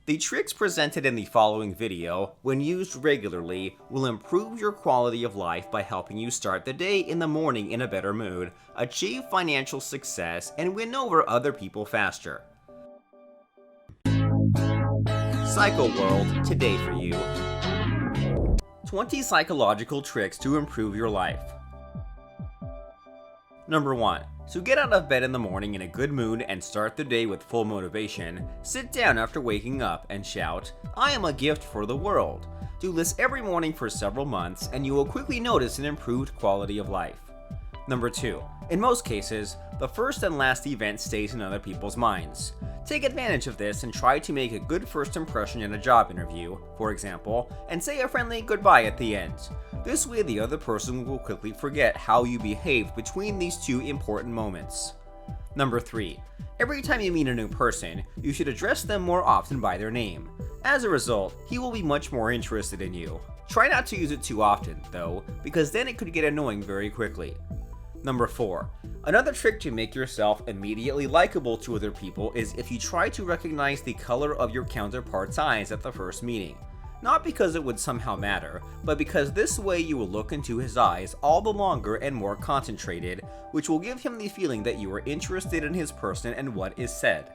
The tricks presented in the following video, when used regularly, will improve your quality of life by helping you start the day in the morning in a better mood, achieve financial success, and win over other people faster. PsychoWorld today for you. 20 psychological tricks to improve your life. Number 1. To get out of bed in the morning in a good mood and start the day with full motivation, sit down after waking up and shout, "I am a gift for the world." Do this every morning for several months and you will quickly notice an improved quality of life. Number 2. In most cases, the first and last event stays in other people's minds. Take advantage of this and try to make a good first impression in a job interview, for example, and say a friendly goodbye at the end. This way the other person will quickly forget how you behaved between these two important moments. Number 3. Every time you meet a new person, you should address them more often by their name. As a result, he will be much more interested in you. Try not to use it too often, though, because then it could get annoying very quickly. Number 4. Another trick to make yourself immediately likable to other people is if you try to recognize the color of your counterpart's eyes at the first meeting. Not because it would somehow matter, but because this way you will look into his eyes all the longer and more concentrated, which will give him the feeling that you are interested in his person and what is said.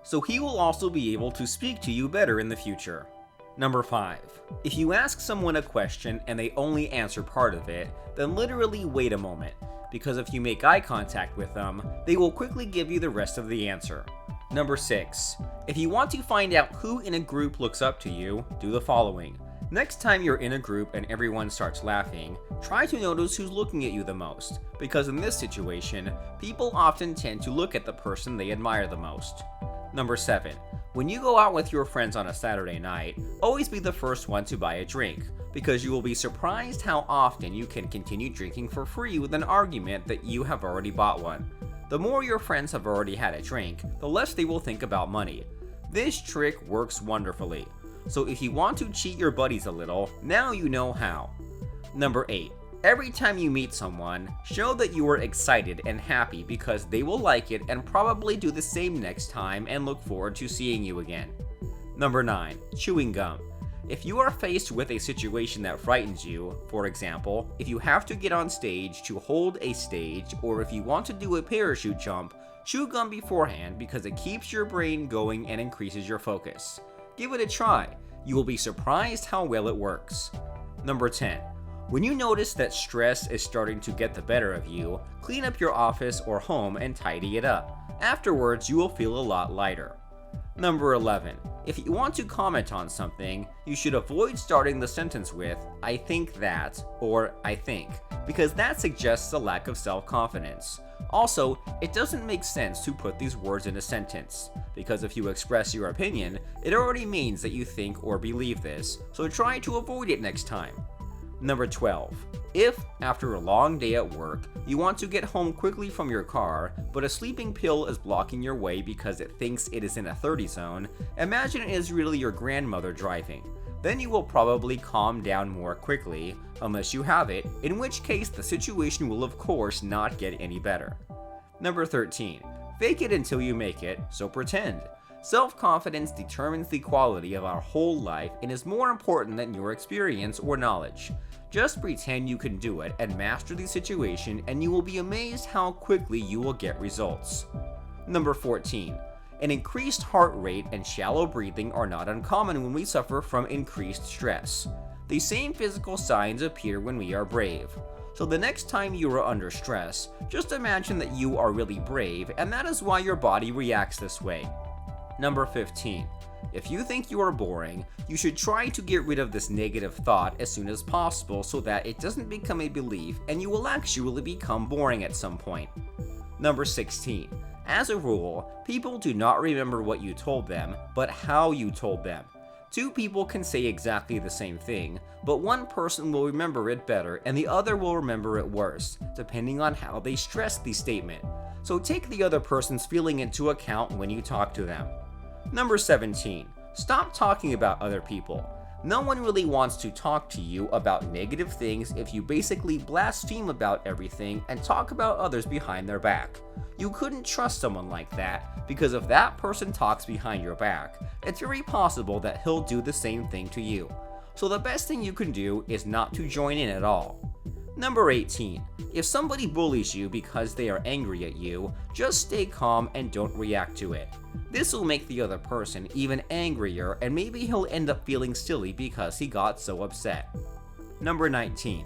So he will also be able to speak to you better in the future. Number 5. If you ask someone a question and they only answer part of it, then literally wait a moment, because if you make eye contact with them, they will quickly give you the rest of the answer. Number 6. If you want to find out who in a group looks up to you, do the following. Next time you're in a group and everyone starts laughing, try to notice who's looking at you the most, because in this situation, people often tend to look at the person they admire the most. Number 7. When you go out with your friends on a Saturday night, always be the first one to buy a drink, because you will be surprised how often you can continue drinking for free with an argument that you have already bought one. The more your friends have already had a drink, the less they will think about money. This trick works wonderfully, so if you want to cheat your buddies a little, now you know how. Number 8. Every time you meet someone, show that you are excited and happy because they will like it and probably do the same next time and look forward to seeing you again. Number 9. Chewing gum. If you are faced with a situation that frightens you, for example, if you have to get on stage to hold a stage, or if you want to do a parachute jump, chew gum beforehand because it keeps your brain going and increases your focus. Give it a try. You will be surprised how well it works. Number 10. When you notice that stress is starting to get the better of you, clean up your office or home and tidy it up. Afterwards, you will feel a lot lighter. Number 11. If you want to comment on something, you should avoid starting the sentence with, "I think that," or "I think," because that suggests a lack of self-confidence. Also, it doesn't make sense to put these words in a sentence, because if you express your opinion, it already means that you think or believe this, so try to avoid it next time. Number 12. If, after a long day at work, you want to get home quickly from your car, but a sleeping pill is blocking your way because it thinks it is in a 30 zone, imagine it is really your grandmother driving. Then you will probably calm down more quickly, unless you have it, in which case the situation will of course not get any better. Number 13. Fake it until you make it, so pretend. Self-confidence determines the quality of our whole life and is more important than your experience or knowledge. Just pretend you can do it and master the situation and you will be amazed how quickly you will get results. Number 14. An increased heart rate and shallow breathing are not uncommon when we suffer from increased stress. The same physical signs appear when we are brave. So the next time you are under stress, just imagine that you are really brave and that is why your body reacts this way. Number 15. If you think you are boring, you should try to get rid of this negative thought as soon as possible so that it doesn't become a belief and you will actually become boring at some point. Number 16. As a rule, people do not remember what you told them, but how you told them. Two people can say exactly the same thing, but one person will remember it better and the other will remember it worse, depending on how they stressed the statement. So take the other person's feeling into account when you talk to them. Number 17. Stop talking about other people. No one really wants to talk to you about negative things if you basically blaspheme about everything and talk about others behind their back. You couldn't trust someone like that, because if that person talks behind your back, it's very possible that he'll do the same thing to you. So the best thing you can do is not to join in at all. Number 18. If somebody bullies you because they are angry at you, just stay calm and don't react to it. This will make the other person even angrier, and maybe he'll end up feeling silly because he got so upset. Number 19.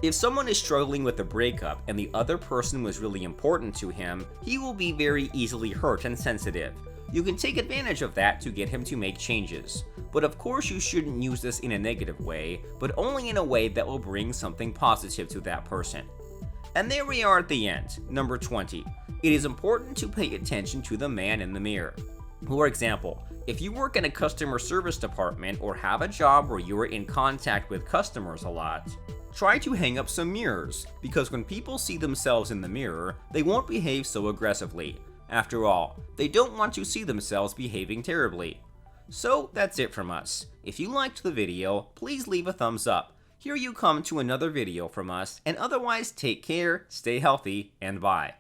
If someone is struggling with a breakup and the other person was really important to him, he will be very easily hurt and sensitive. You can take advantage of that to get him to make changes. But of course you shouldn't use this in a negative way, but only in a way that will bring something positive to that person. And there we are at the end. Number 20. It is important to pay attention to the man in the mirror. For example, if you work in a customer service department or have a job where you are in contact with customers a lot, try to hang up some mirrors, because when people see themselves in the mirror, they won't behave so aggressively. After all, they don't want to see themselves behaving terribly. So that's it from us. If you liked the video, please leave a thumbs up. Here you come to another video from us, and otherwise take care, stay healthy, and bye.